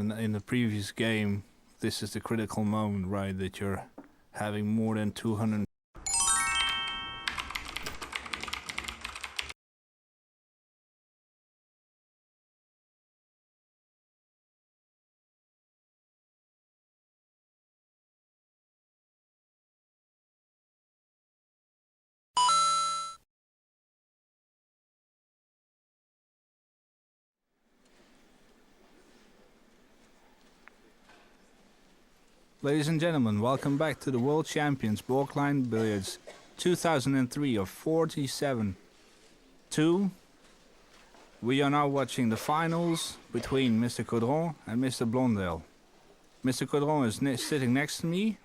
in the previous game, this is the critical moment, right? That you're having more than 200. Ladies and gentlemen, welcome back to the World Champions Borkline Billiards 2003 of 47-2. We are now watching the finals between Mr. Caudron and Mr. Blondel. Mr. Caudron is sitting next to me.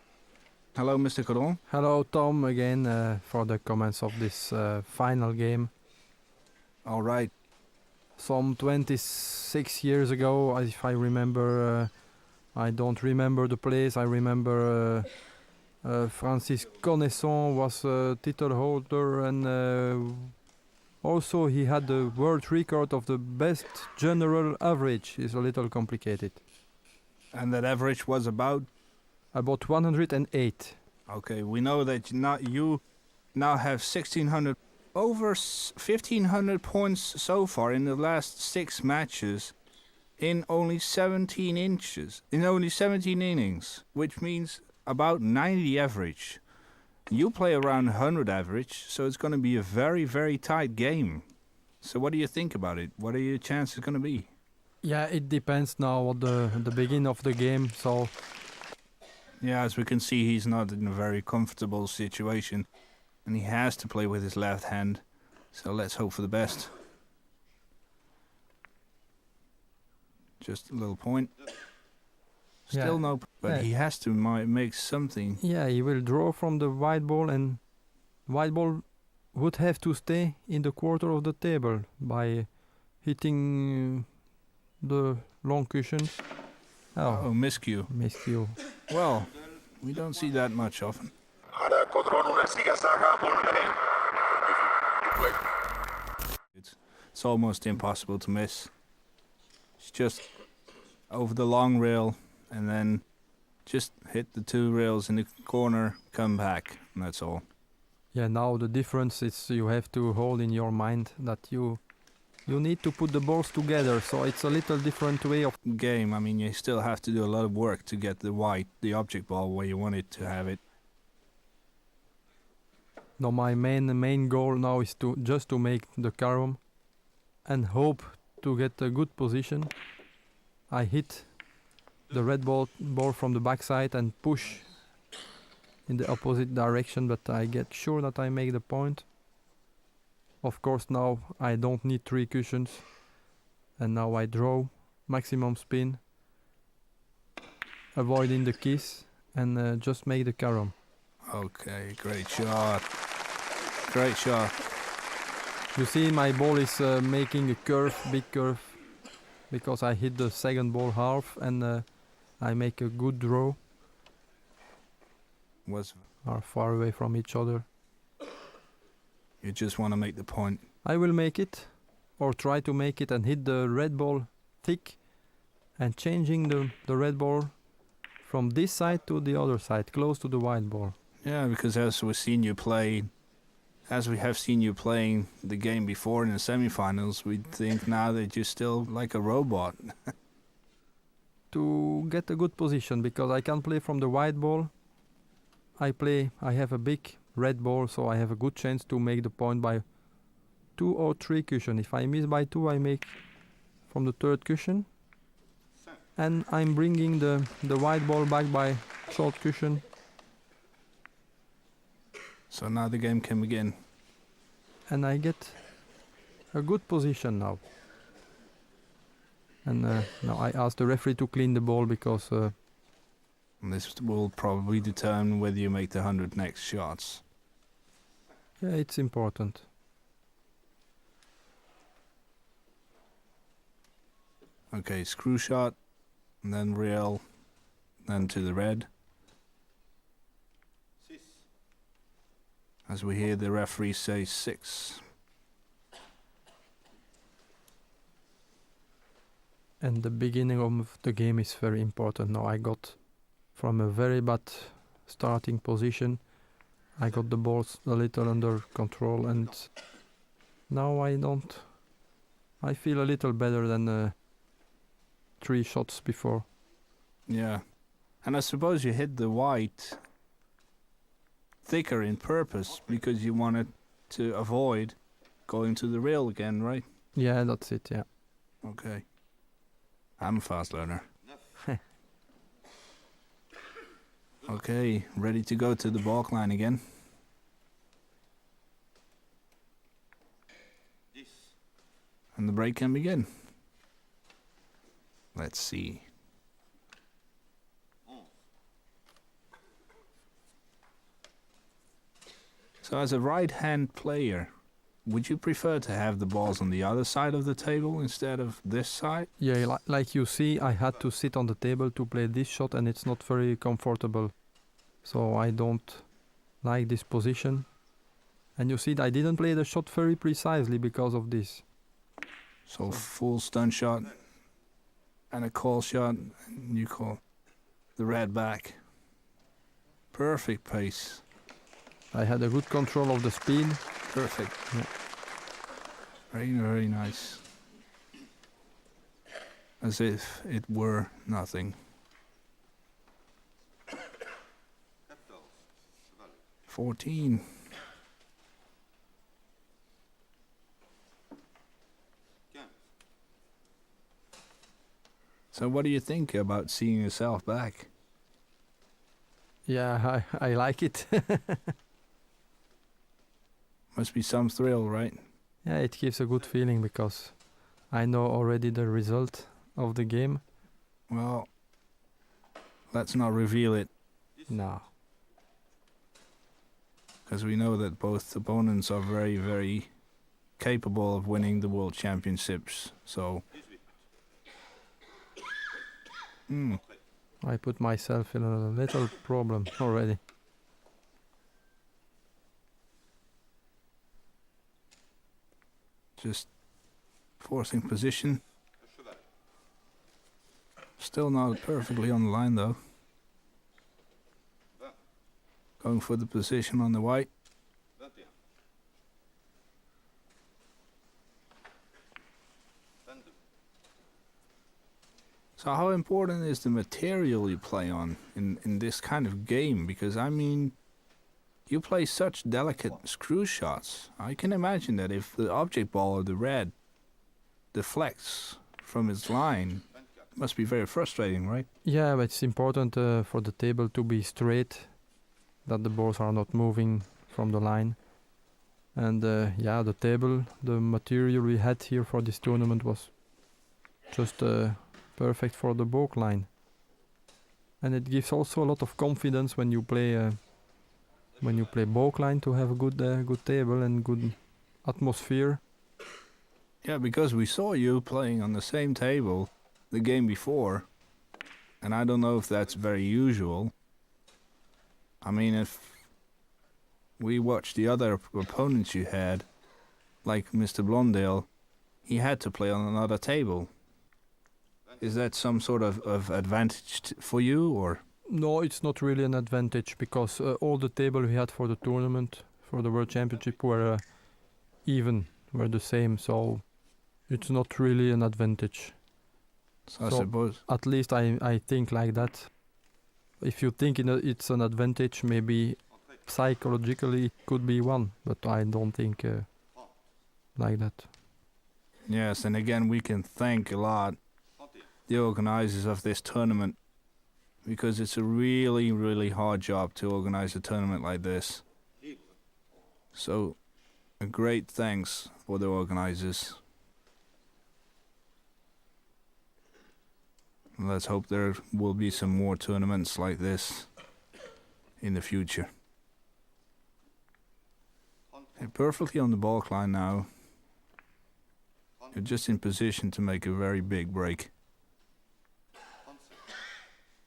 Hello, Mr. Caudron. Hello, Tom, again for the comments of this final game. All right. Some 26 years ago, if I remember, I don't remember the place. I remember Francis Connaisson was title holder, and also he had the world record of the best general average. It's a little complicated. And that average was about 108. Okay, we know that you now have 1,600, over 1,500 points so far in the last 6 matches. In only 17 innings, which means about 90 average. You play around 100 average, so it's going to be a very, very tight game. So what do you think about it? What are your chances going to be? Yeah, it depends now at the beginning of the game, so... Yeah, as we can see, he's not in a very comfortable situation, and he has to play with his left hand, so let's hope for the best. Just a little point. Still yeah. no, but he has to make something. Yeah, he will draw from the white ball, and white ball would have to stay in the quarter of the table by hitting the long cushions. Oh, miscue. Miscue. Well, we don't see that much often. It's almost impossible to miss. It's just over the long rail and then just hit the 2 rails in the corner, come back, and that's all. Yeah, now the difference is you have to hold in your mind that you need to put the balls together, so it's a little different way of game. I mean, you still have to do a lot of work to get the object ball where you want it to have it. Now my main goal now is to make the carom and hope to get a good position. I hit the red ball from the backside and push in the opposite direction, but I get sure that I make the point. Of course, now I don't need 3 cushions, and now I draw maximum spin, avoiding the kiss, and just make the carom. Okay, great shot. Great shot. You see, my ball is making a curve, big curve, because I hit the second ball half, and I make a good draw. Are far away from each other. You just want to make the point. I will make it, or try to make it, and hit the red ball thick, and changing the red ball from this side to the other side, close to the white ball. Yeah, because as we have seen you playing the game before in the semifinals, we think now that you're still like a robot. To get a good position, because I can play from the white ball. I have a big red ball, so I have a good chance to make the point by 2 or 3 cushion. If I miss by 2, I make from the 3rd cushion. And I'm bringing the white ball back by short cushion. So now the game can begin. And I get a good position now. And now I ask the referee to clean the ball, because this will probably determine whether you make the 100 next shots. Yeah, it's important. Okay, screw shot, and then rail, then to the red. As we hear the referee say 6. And the beginning of the game is very important. Now I got from a very bad starting position, I got the balls a little under control, and now I feel a little better than 3 shots before. Yeah. And I suppose you hit the white thicker in purpose because you wanted to avoid going to the rail again, right? Yeah, that's it, yeah. Okay. I'm a fast learner. Okay, ready to go to the balk line again. And the break can begin. Let's see. So as a right-hand player, would you prefer to have the balls on the other side of the table instead of this side? Yeah, like you see, I had to sit on the table to play this shot, and it's not very comfortable. So I don't like this position. And you see, I didn't play the shot very precisely because of this. So full stun shot and a call shot, and you call the red back. Perfect pace. I had a good control of the speed. Perfect. Yeah. Very, very nice. As if it were nothing. 14. So what do you think about seeing yourself back? Yeah, I like it. Must be some thrill, right? Yeah, it gives a good feeling because I know already the result of the game. Well, let's not reveal it, No. because we know that both opponents are very, very capable of winning the World Championships. So, I put myself in a little problem already. just forcing position. Still not perfectly on the line though. Going for the position on the white. So how important is the material you play on in this kind of game? Because I mean, you play such delicate screw shots. I can imagine that if the object ball or the red deflects from its line, it must be very frustrating, right? Yeah, but it's important for the table to be straight, that the balls are not moving from the line. And yeah, the table, the material we had here for this tournament was just perfect for the balk line. And it gives also a lot of confidence when you play balk line, to have a good table and good atmosphere. Yeah, because we saw you playing on the same table the game before, and I don't know if that's very usual. I mean, if we watched the other opponents you had, like Mr. Blondale, he had to play on another table. Is that some sort of advantage for you, or? No, it's not really an advantage, because all the table we had for the tournament, for the World Championship, were even, were the same, so it's not really an advantage. So I suppose. At least I think like that. If you think it's an advantage, maybe psychologically it could be one, but I don't think like that. Yes, and again we can thank a lot the organizers of this tournament, because it's a really, really hard job to organize a tournament like this. So, a great thanks for the organizers. Let's hope there will be some more tournaments like this in the future. You're perfectly on the balk line now. You're just in position to make a very big break.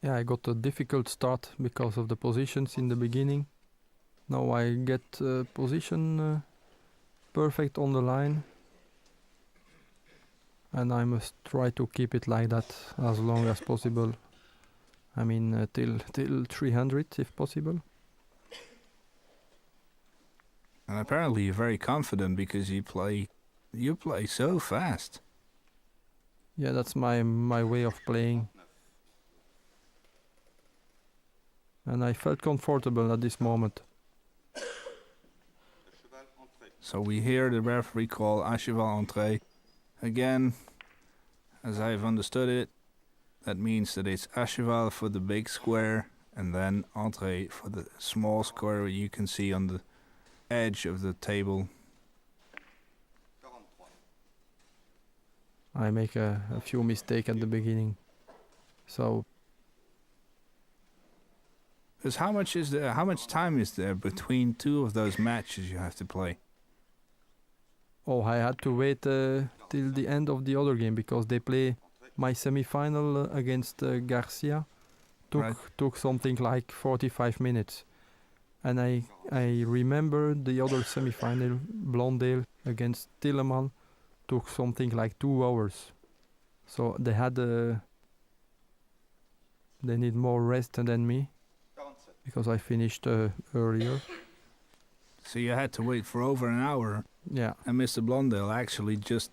Yeah, I got a difficult start because of the positions in the beginning. Now I get position perfect on the line. and I must try to keep it like that as long as possible. I mean, till 300 if possible. And apparently you're very confident because you play so fast. Yeah, that's my way of playing. And I felt comfortable at this moment. So we hear the referee call à cheval entrée. Again, as I've understood it, that means that it's à cheval for the big square and then entrée for the small square you can see on the edge of the table. I make a few mistakes at the beginning. So Because how much time is there between two of those matches you have to play? I had to wait till the end of the other game because they play my semi-final against Garcia. Took something like 45 minutes. And I remember the other semi-final, Blondale against Tilleman, took something like 2 hours. So they need more rest than me because I finished earlier. So you had to wait for over an hour. Yeah. And Mr. Blondale actually just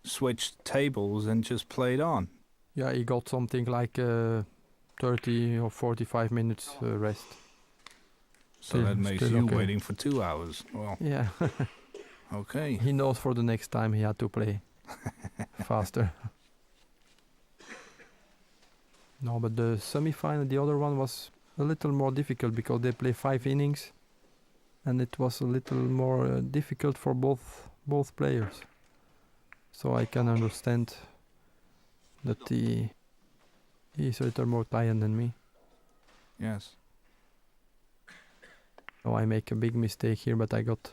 switched tables and just played on. Yeah, he got something like 30 or 45 minutes rest. So that makes you waiting for 2 hours. Well, yeah. Okay. He knows for the next time he had to play faster. No, but the semi-final, the other one was a little more difficult because they play 5 innings, and it was a little more difficult for both players. So I can understand that he's a little more tired than me. Yes. So I make a big mistake here, but I got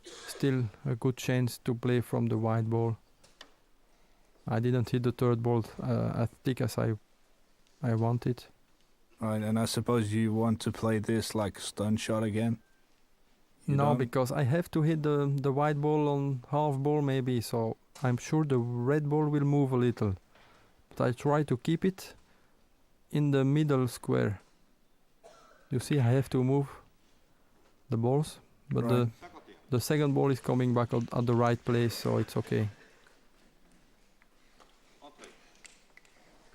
still a good chance to play from the white ball. I didn't hit the third ball as thick as I wanted. Right, and I suppose you want to play this like stun shot again? No, because I have to hit the white ball on half ball maybe, so I'm sure the red ball will move a little. But I try to keep it in the middle square. You see, I have to move the balls, but right. The second ball is coming back at the right place, so it's okay.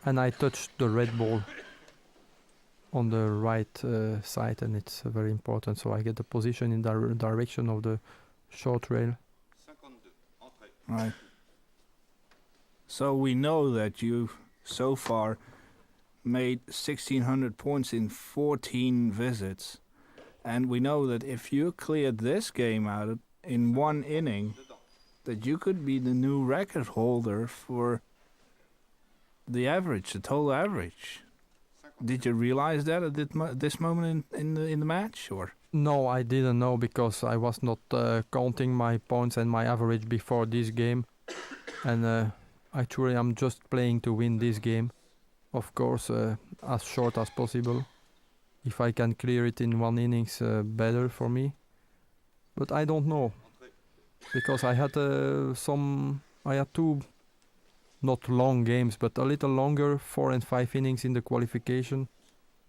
And I touched the red ball on the right side, and it's very important, so I get the position in the direction of the short rail. Right. So we know that you so far made 1,600 points in 14 visits, and we know that if you cleared this game out in one inning, that you could be the new record holder for the average, the total average. Did you realize that at this moment in the match, or? No, I didn't know because I was not counting my points and my average before this game, and actually I'm just playing to win this game. Of course, as short as possible. If I can clear it in one innings, better for me. But I don't know because I had two not long games, but a little longer, 4 and 5 innings in the qualification,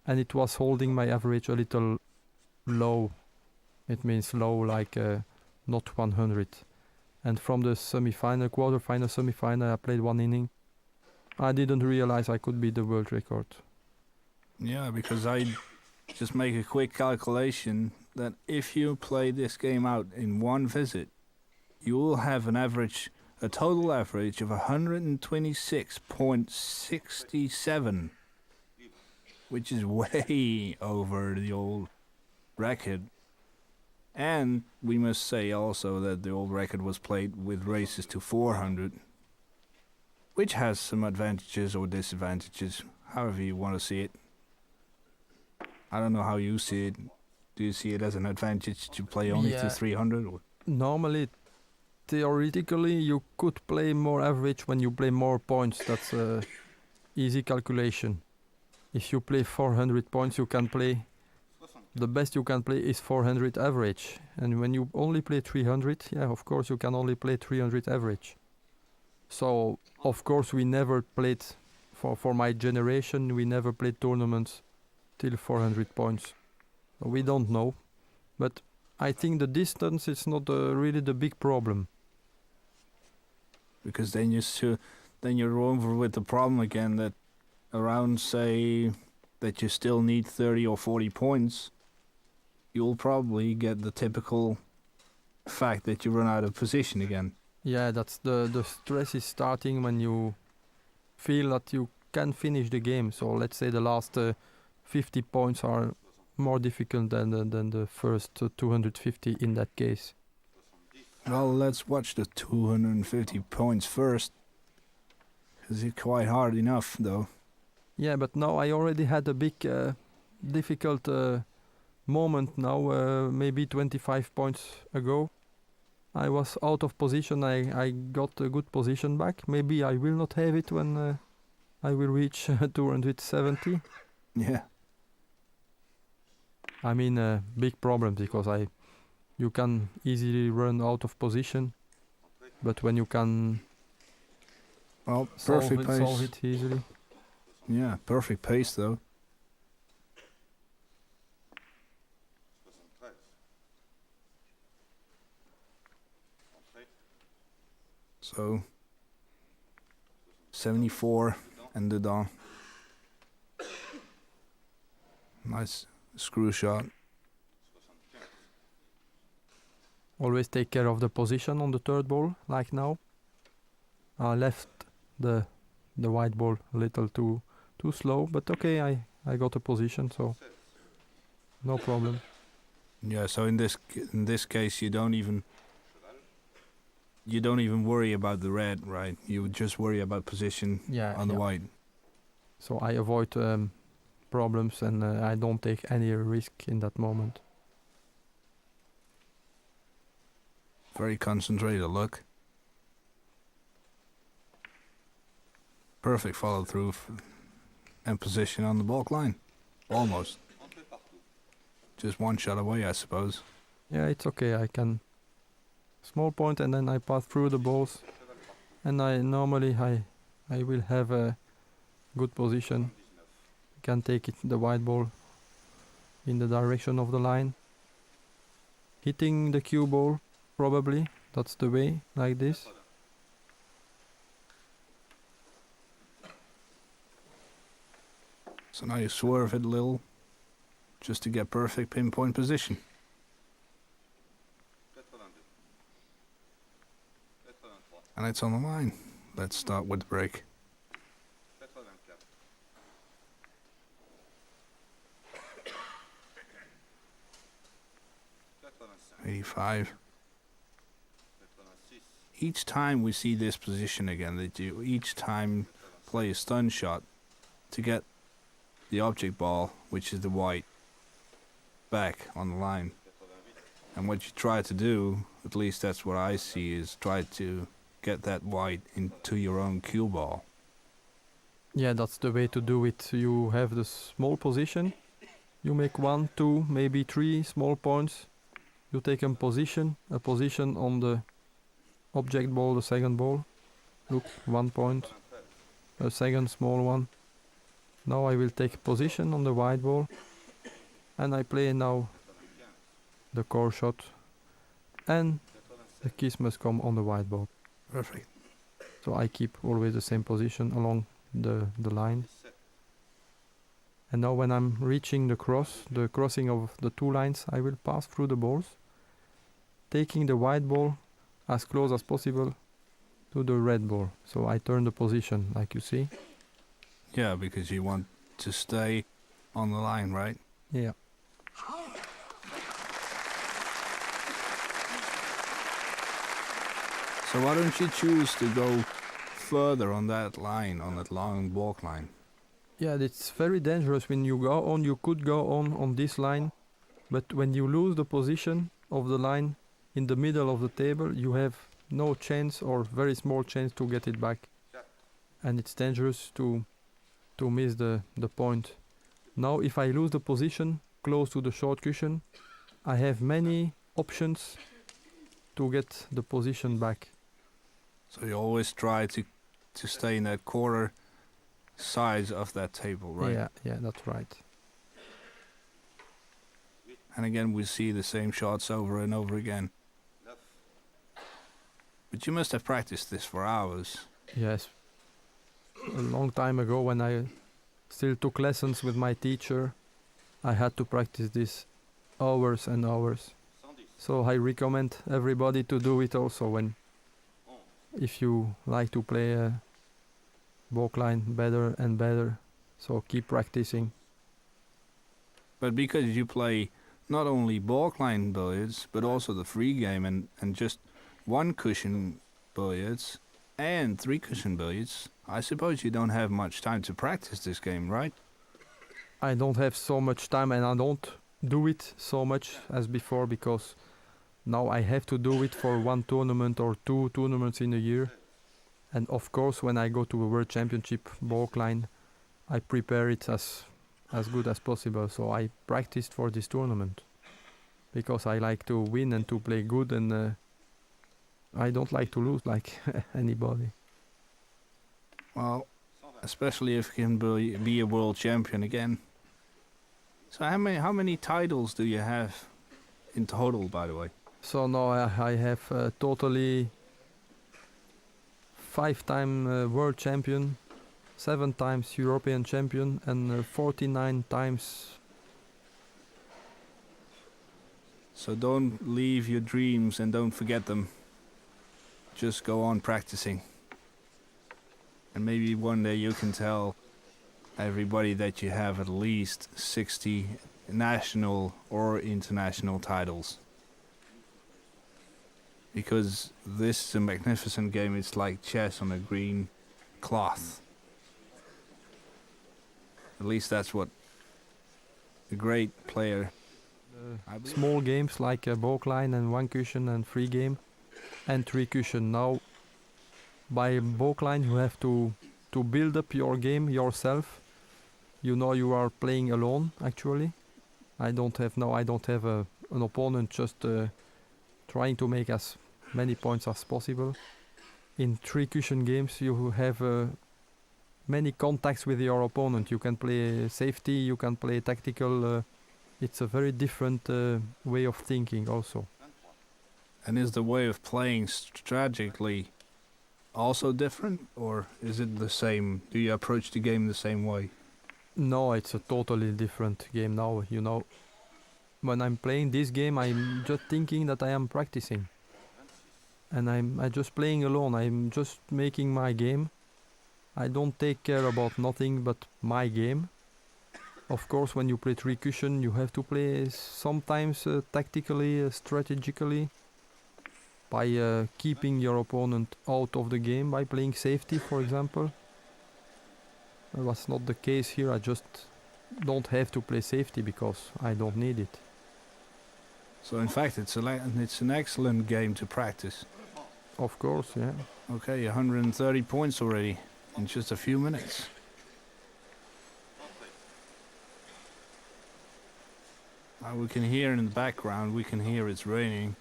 and it was holding my average a little low. It means low, like not 100. And from the semi-final, quarter-final, semi-final, I played 1 inning. I didn't realize I could beat the world record. Yeah, because I just make a quick calculation that if you play this game out in one visit, you will have a total average of 126.67, which is way over the old record. And we must say also that the old record was played with races to 400, which has some advantages or disadvantages, however you want to see it. I don't know how you see it. Do you see it as an advantage to play only to 300? Or? Normally, theoretically, you could play more average when you play more points. That's a easy calculation. If you play 400 points, you can play. The best you can play is 400 average. And when you only play 300, yeah, of course, you can only play 300 average. So of course we never played, for my generation, we never played tournaments till 400 points. So we don't know, but I think the distance is not really the big problem. Because then you're over with the problem again that around, say, that you still need 30 or 40 points, you'll probably get the typical fact that you run out of position again. Yeah, that's the stress is starting when you feel that you can finish the game. So let's say the last 50 points are more difficult than the first 250 in that case. Well, let's watch the 250 points first, because it's quite hard enough, though. Yeah, but now I already had a big difficult moment now, maybe 25 points ago. I was out of position, I got a good position back. Maybe I will not have it when I will reach 270. Yeah. I mean, big problem, because you can easily run out of position, but when you can solve it easily. Yeah, perfect pace though. So 74 and dedans. Nice screw shot. Always take care of the position on the third ball, like now. I left the white ball a little too slow, but okay, I got a position, so no problem. Yeah, so in this case you don't even worry about the red, right? You would just worry about position on the white. So I avoid problems, and I don't take any risk in that moment. Very concentrated look. Perfect follow through and position on the baulk line. Almost. Just one shot away, I suppose. Yeah, it's okay. I can small point, and then I pass through the balls, and I will have a good position. I can take the white ball in the direction of the line, hitting the cue ball. Probably that's the way, like this. So now you swerve it a little, just to get perfect pinpoint position. And it's on the line. Let's start with the break. 85. Each time we see this position again, that you each time play a stun shot to get the object ball, which is the white, back on the line. And what you try to do, at least that's what I see, is try to get that white into your own cue ball. Yeah, that's the way to do it. You have the small position. You make 1, 2, maybe 3 small points. You take a position on the object ball, the second ball. Look, 1 point. A second small one. Now I will take position on the white ball. And I play now the core shot. And the kiss must come on the white ball. Perfect. So I keep always the same position along the line. And now when I'm reaching the crossing of the two lines, I will pass through the balls, taking the white ball as close as possible to the red ball. So I turn the position, like you see. Yeah, because you want to stay on the line, right? Yeah. So why don't you choose to go further on that line, on that long baulk line? Yeah, it's very dangerous when you go on. You could go on this line, but when you lose the position of the line in the middle of the table, you have no chance or very small chance to get it back. And it's dangerous to miss the point. Now if I lose the position close to the short cushion, I have many options to get the position back. So you always try to stay in that quarter size of that table, right? Yeah, that's right. And again, we see the same shots over and over again. But you must have practiced this for hours. Yes. A long time ago, when I still took lessons with my teacher, I had to practice this hours and hours. So I recommend everybody to do it also if you like to play Balkline better and better. So keep practicing. But because you play not only Balkline billiards, but also the free game and just one cushion billiards and three cushion billiards, I suppose you don't have much time to practice this game, right? I don't have so much time, and I don't do it so much as before, because now I have to do it for one tournament or two tournaments in a year. And of course, when I go to a World Championship Balkline, I prepare it as good as possible. So I practiced for this tournament because I like to win and to play good, and I don't like to lose like anybody. Well, especially if you can be a world champion again. So how many titles do you have in total, by the way? So now I have totally 5-time world champion, 7 times European champion, and 49 times. So don't leave your dreams and don't forget them. Just go on practicing. And maybe one day you can tell everybody that you have at least 60 national or international titles. Because this is a magnificent game. It's like chess on a green cloth. At least that's what a great player... Small games like Balkline and one cushion and free game and three cushion. Now by Balkline you have to build up your game yourself. You know, you are playing alone actually. I don't have an opponent, just trying to make as many points as possible. In three cushion games you have many contacts with your opponent. You can play safety, you can play tactical. It's a very different way of thinking also. And is the way of playing strategically also different, or is it the same? Do you approach the game the same way? No, it's a totally different game now. You know, when I'm playing this game, I'm just thinking that I am practicing. And I'm just playing alone. I'm just making my game. I don't take care about nothing but my game. Of course, when you play three cushion, you have to play sometimes tactically, strategically, by keeping your opponent out of the game, by playing safety, for example. That's not the case here. I just don't have to play safety because I don't need it. So in fact, it's an excellent game to practice. Of course, yeah. Okay, 130 points already in just a few minutes. We can hear in the background, we can hear it's raining.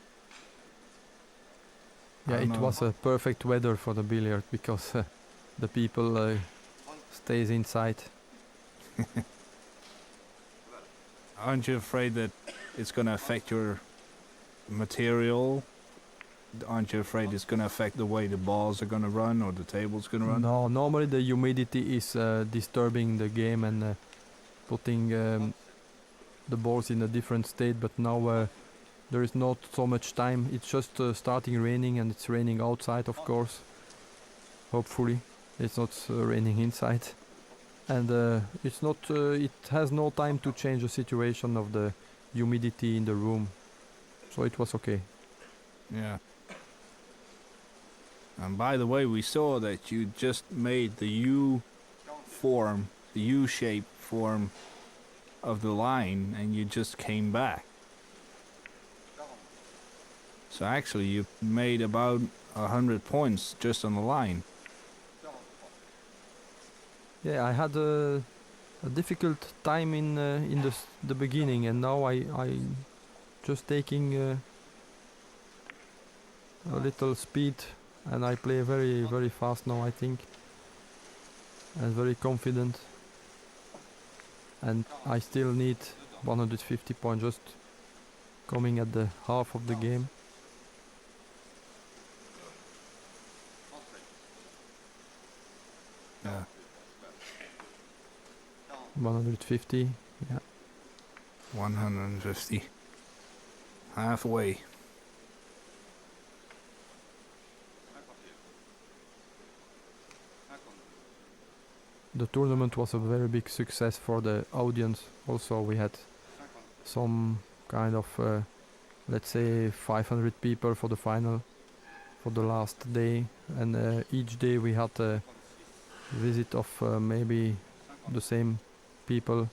Yeah, it was a perfect weather for the billiard because the people stays inside. Aren't you afraid that it's going to affect your material? Aren't you afraid it's going to affect the way the balls are going to run or the table's going to run? No, normally the humidity is disturbing the game and putting the balls in a different state, but now there is not so much time. It's just starting raining, and it's raining outside, of course. Hopefully it's not raining inside, and it's not it has no time to change the situation of the humidity in the room, so it was okay. Yeah. And by the way, we saw that you just made the U-shape form of the line, and you just came back. So actually you made about 100 points just on the line. Yeah, I had a difficult time in the beginning, and now I just taking a little speed and I play very fast now, I think, and very confident, and I still need 150 points, just coming at the half of the game. Yeah. 150, yeah. 150. Halfway. The tournament was a very big success for the audience. Also, we had some kind of, let's say, 500 people for the final, for the last day, and each day we had a visit of maybe the same people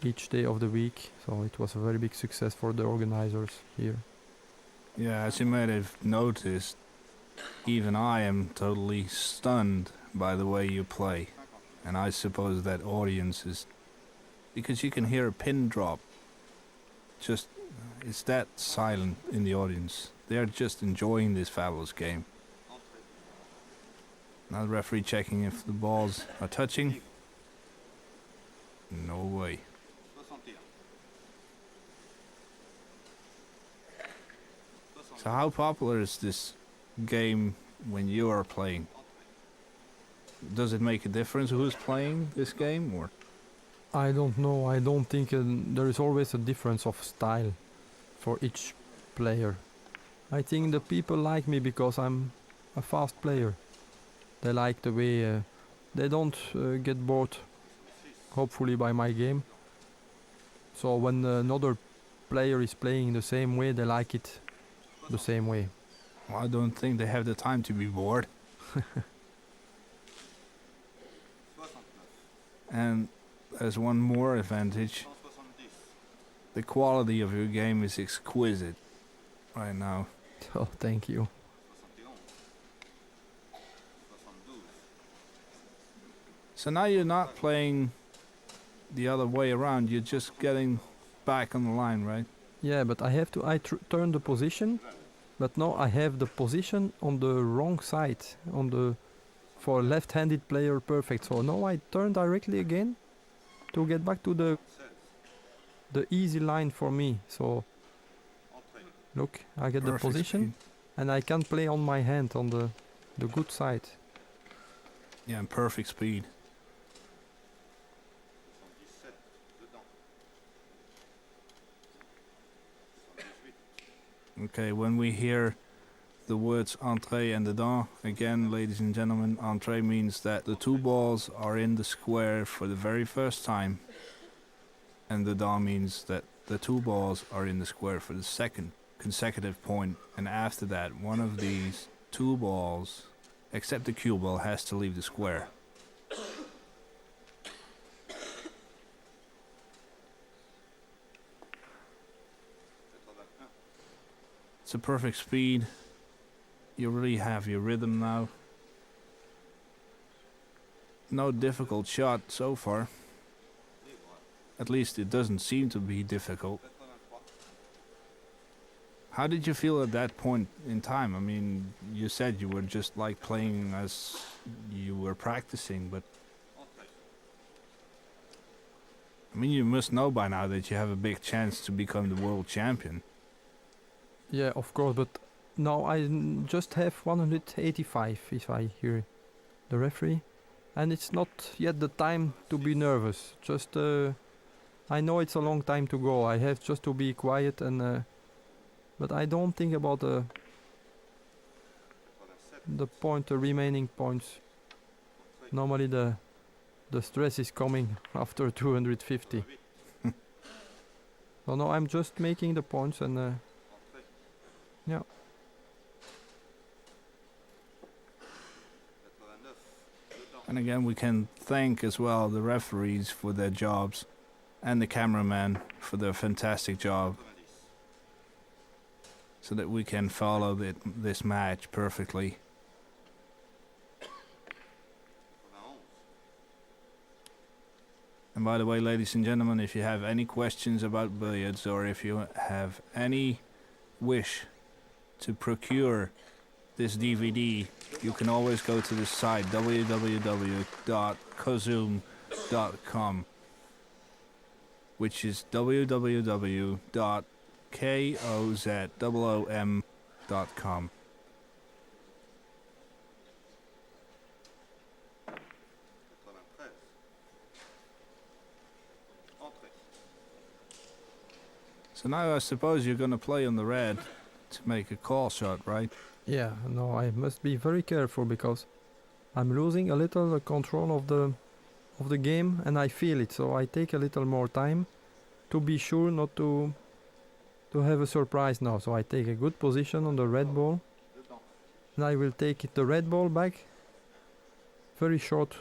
each day of the week. So it was a very big success for the organizers here. Yeah, as you might have noticed, even I am totally stunned by the way you play. And I suppose that audience is... because you can hear a pin drop. Just... it's that silent in the audience. They're just enjoying this fabulous game. Now the referee checking if the balls are touching. No way. So how popular is this game when you are playing? Does it make a difference who's playing this game, or? I don't know. I don't think there is always a difference of style for each player. I think the people like me because I'm a fast player. They like the way they don't get bored, hopefully, by my game. So when another player is playing the same way, they like it the same way. Well, I don't think they have the time to be bored. And there's one more advantage. The quality of your game is exquisite right now. Oh, thank you. So now you're not playing the other way around, you're just getting back on the line, right? Yeah, but I have to turn the position, but now I have the position on the wrong side, on the for left-handed player perfect. So now I turn directly again to get back to the easy line for me. So look, I get the position and I can play on my hand on the good side. Yeah, and perfect speed. Okay, when we hear the words entrée and dedans, again, ladies and gentlemen, entrée means that the two balls are in the square for the very first time, and dedans means that the two balls are in the square for the second consecutive point, and after that, one of these two balls, except the cue ball, has to leave the square. It's a perfect speed. You really have your rhythm now. No difficult shot so far. At least it doesn't seem to be difficult. How did you feel at that point in time? I mean, you said you were just like playing as you were practicing, but... I mean, you must know by now that you have a big chance to become the world champion. Yeah, of course, but now I just have 185 if I hear the referee. And it's not yet the time to be nervous. Just, I know it's a long time to go. I have just to be quiet and... but I don't think about the remaining points. Normally the stress is coming after 250. So no, I'm just making the points and yeah. And again, we can thank as well the referees for their jobs and the cameraman for their fantastic job, so that we can follow this match perfectly. And by the way, ladies and gentlemen, if you have any questions about billiards, or if you have any wish to procure this DVD, you can always go to the site www.kozoom.com, which is www.kozoom.com. So now I suppose you're going to play on the red to make a call shot, right? Yeah, no, I must be very careful because I'm losing a little control of the game and I feel it, so I take a little more time to be sure not to have a surprise now. So I take a good position on the red ball and I will take the red ball back very short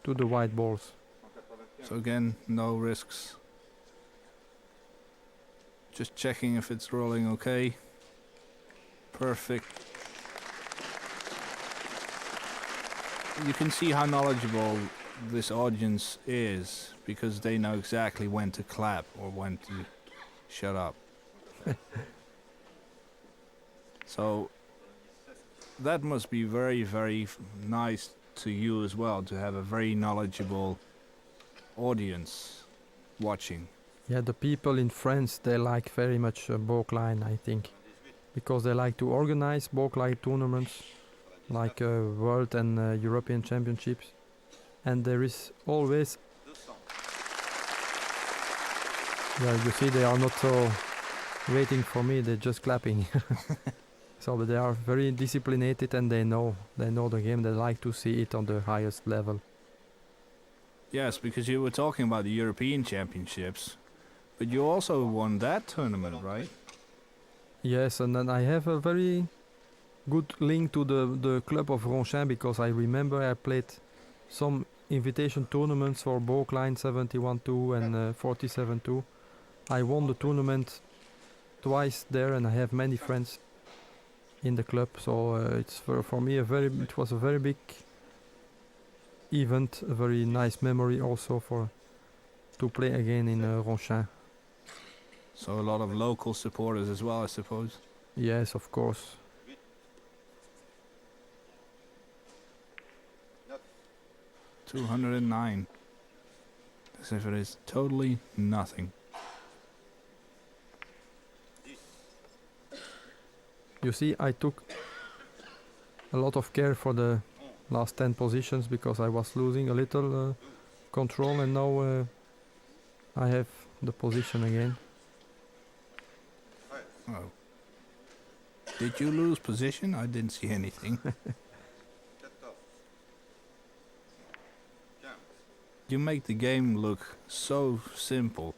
to the white balls. So again, no risks. Just checking if it's rolling okay. Perfect. You can see how knowledgeable this audience is because they know exactly when to clap or when to shut up. So that must be very, very nice to you as well, to have a very knowledgeable audience watching. Yeah, the people in France, they like very much Bokline, I think, because they like to organize Bokline tournaments like World and European Championships, and there is always, yeah, you see they are not so waiting for me, they're just clapping. So but they are very disciplined and they know the game, they like to see it on the highest level. Yes, because you were talking about the European Championships, but you also won that tournament, right? Yes, and then I have a very good link to the club of Ronchin because I remember I played some invitation tournaments for Bokline 71-2 and 47-2. I won the tournament twice there and I have many friends in the club, so it's for me it was a very big event, a very nice memory also to play again in Ronchin. So a lot of local supporters as well, I suppose. Yes, of course. $209. As if it is totally nothing. You see, I took a lot of care for the last 10 positions because I was losing a little control, and now I have the position again. Oh. Did you lose position? I didn't see anything. You make the game look so simple.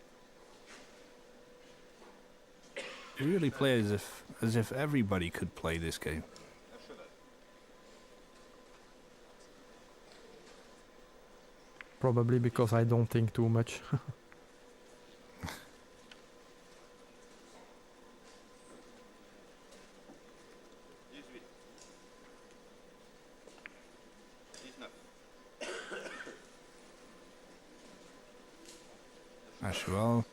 You really play as if everybody could play this game. Probably because I don't think too much. Well,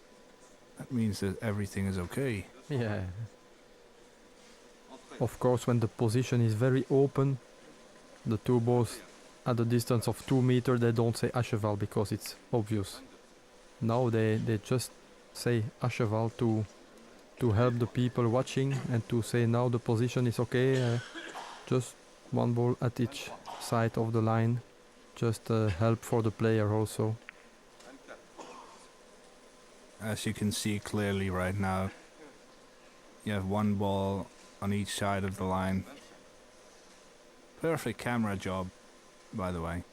that means that everything is okay. Yeah. Of course, when the position is very open, the two balls at a distance of 2 meters, they don't say à cheval because it's obvious. Now they just say à cheval to help the people watching and to say now the position is okay. Just one ball at each side of the line. Just help for the player also. As you can see clearly right now, you have one ball on each side of the line. Perfect camera job, by the way.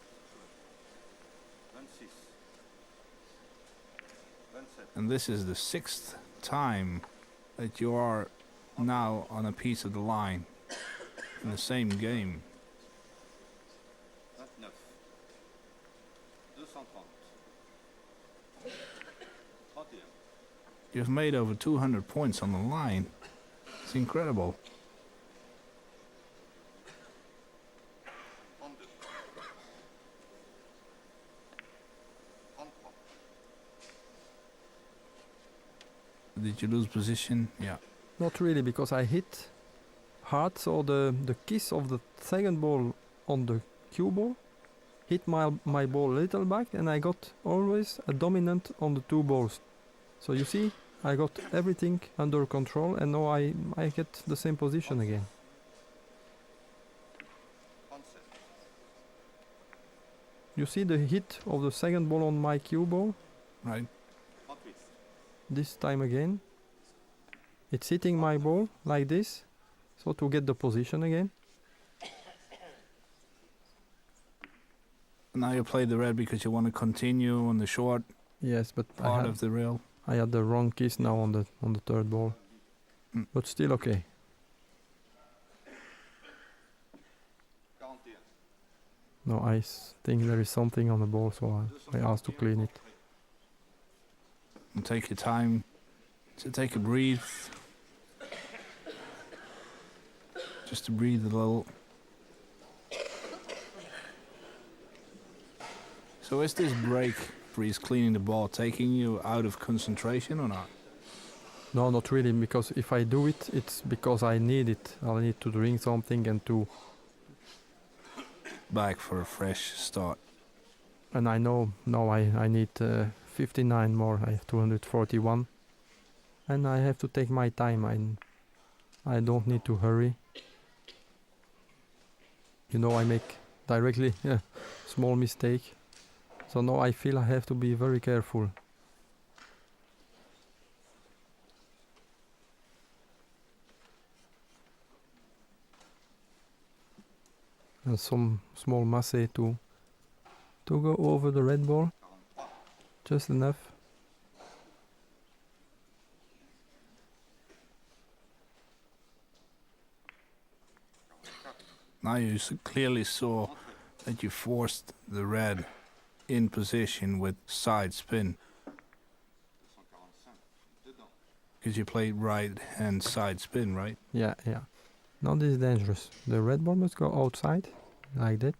And this is the 6th time that you are now on a piece of the line in the same game. You've made over 200 points on the line. It's incredible. Did you lose position? Yeah. Not really, because I hit hard, so the kiss of the second ball on the cue ball hit my ball a little back, and I got always a dominant on the two balls. So you see, I got everything under control, and now I get the same position again. You see the hit of the second ball on my cue ball? Right. This time again. It's hitting my ball like this, so to get the position again. Now you play the red because you want to continue on the short Yes, but part of the rail. I had the wrong kiss now on the third ball. But still okay. No, I think there is something on the ball, so I asked to clean it. And take your time to take a breathe. Just to breathe a little. So is this break where he's cleaning the ball taking you out of concentration or not? No, not really, because if I do it, it's because I need it. I need to drink something and to... Back for a fresh start. And I know now I need 59 more. I have 241. And I have to take my time. I don't need to hurry. You know, I make directly a small mistake. So now I feel I have to be very careful. And some small masse to go over the red ball. Just enough. Now you clearly saw that you forced the red in position with side spin. Because you played right hand side spin, right? Yeah. Now this is dangerous. The red ball must go outside, like that.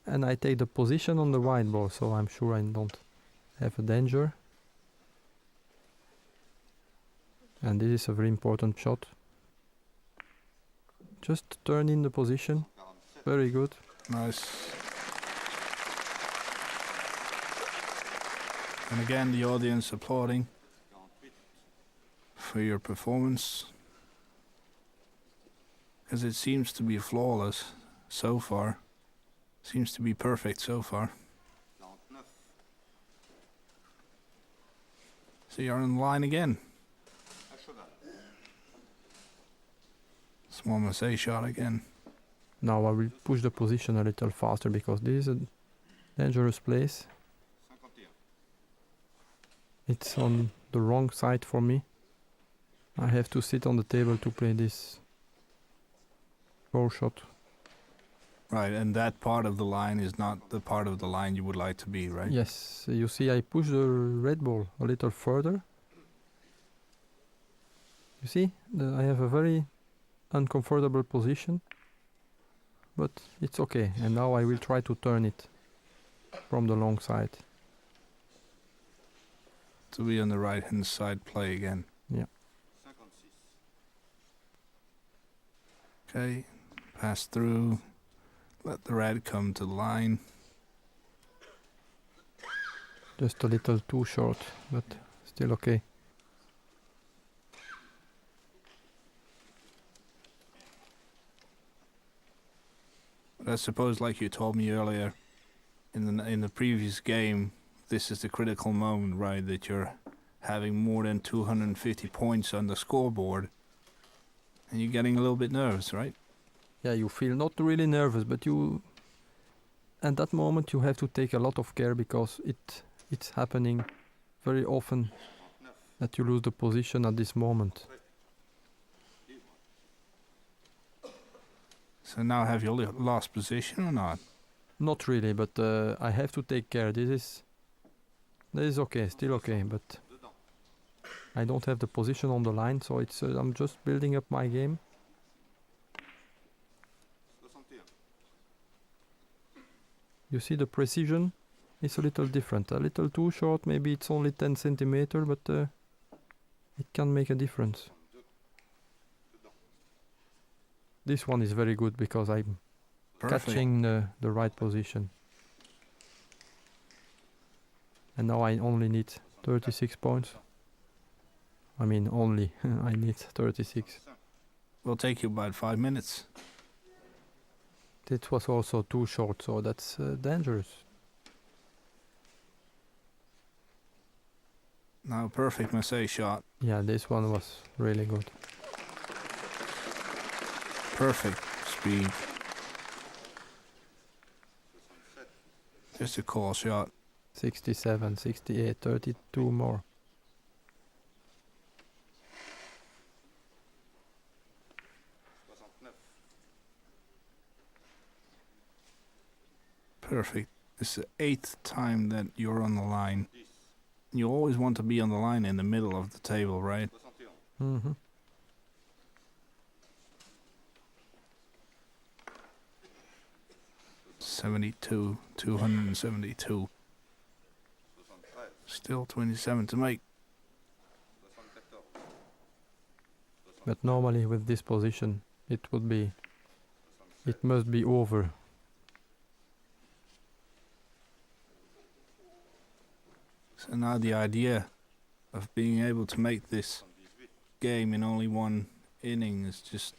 And I take the position on the white ball, so I'm sure I don't have a danger. And this is a very important shot. Just turn in the position. Very good. Nice. And again, the audience applauding for your performance. Because it seems to be flawless so far. Seems to be perfect so far. So you're on the line again. Small Marseille shot again. Now I will push the position a little faster because this is a dangerous place. It's on the wrong side for me. I have to sit on the table to play this goal shot. Right, and that part of the line is not the part of the line you would like to be, right? Yes, you see I push the red ball a little further. You see, I have a very uncomfortable position, but it's okay. And now I will try to turn it from the long side. To be on the right hand side play again. Yeah. Okay, pass through. Let the red come to the line. Just a little too short, but still okay. But I suppose, like you told me earlier, in the previous game, this is the critical moment, right? That you're having more than 250 points on the scoreboard, and you're getting a little bit nervous, right? Yeah, you feel not really nervous, but you... At that moment you have to take a lot of care because it's happening very often that you lose the position at this moment. So now have you lost position or not? Not really, but I have to take care. This is okay, still okay, but I don't have the position on the line, so it's I'm just building up my game. You see the precision is a little different, a little too short, maybe it's only 10 centimeters, but it can make a difference. this one is very good because I'm catching the right position. And now I only need 36 points. I mean only, I need 36. Will take you about 5 minutes. It was also too short, so that's dangerous. Now perfect Marseille shot. Yeah, this one was really good. Perfect speed. Just a call shot. 67, 68, 32 more. Perfect. It's the 8th time that you're on the line. You always want to be on the line in the middle of the table, right? Mm-hmm. $72, 272. Still 27 to make. But normally with this position, it must be over. So now the idea of being able to make this game in only one inning is just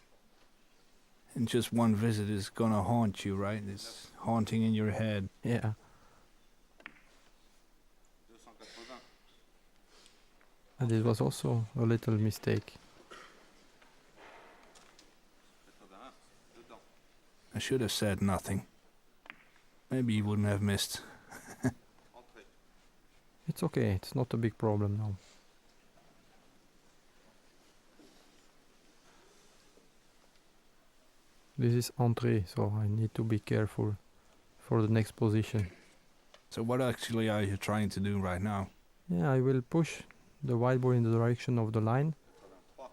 in just one visit is gonna haunt you, right? It's haunting in your head. Yeah. And it was also a little mistake. I should have said nothing. Maybe you wouldn't have missed. It's okay, it's not a big problem now. This is entrée, so I need to be careful for the next position. So what actually are you trying to do right now? Yeah, I will push the white ball in the direction of the line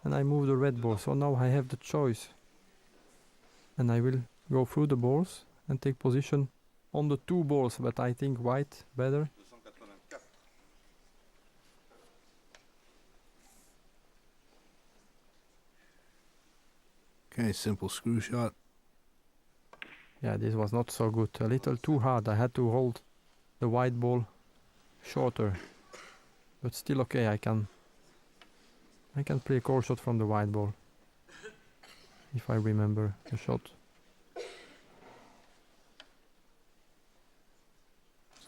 and I move the red ball, so now I have the choice. And I will go through the balls and take position on the two balls, but I think white better. Okay, simple screw shot. Yeah, this was not so good. A little too hard. I had to hold the white ball shorter. But still okay, I can play a core shot from the white ball. If I remember the shot.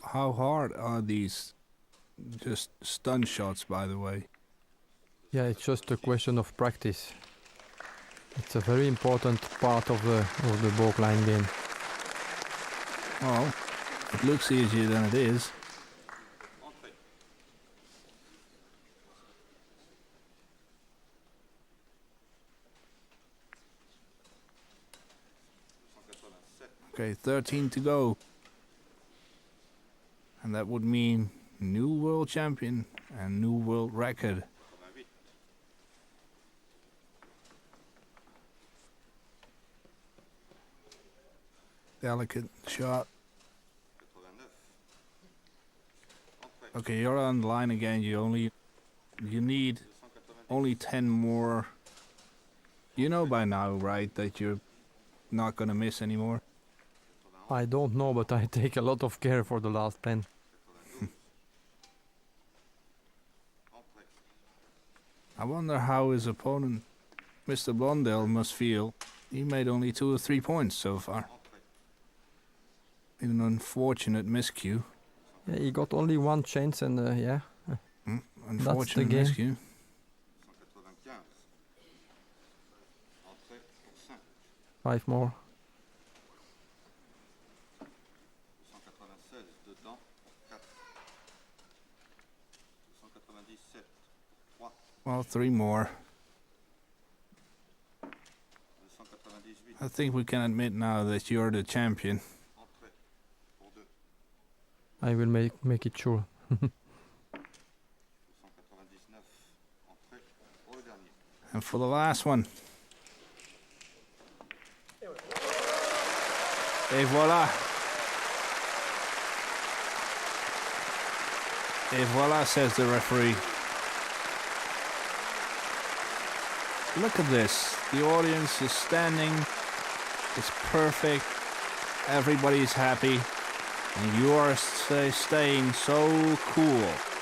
How hard are these just stun shots, by the way? Yeah, it's just a question of practice. It's a very important part of the ballline game. Well, it looks easier than it is. Okay, 13 to go. And that would mean new world champion and new world record. Delicate shot. Okay, you're on the line again. You need only 10 more. You know by now, right, that you're not gonna miss anymore? I don't know, but I take a lot of care for the last 10. I wonder how his opponent, Mr. Blondell, must feel. He made only 2 or 3 points so far. An unfortunate miscue. Yeah, he got only one chance and yeah. Unfortunate game. miscue. Five more. Well, 3 more. I think we can admit now that you're the champion. I will make it sure. And for the last one. Et voilà. Et voilà, says the referee. Look at this. The audience is standing. It's perfect. Everybody's happy. And you are staying so cool.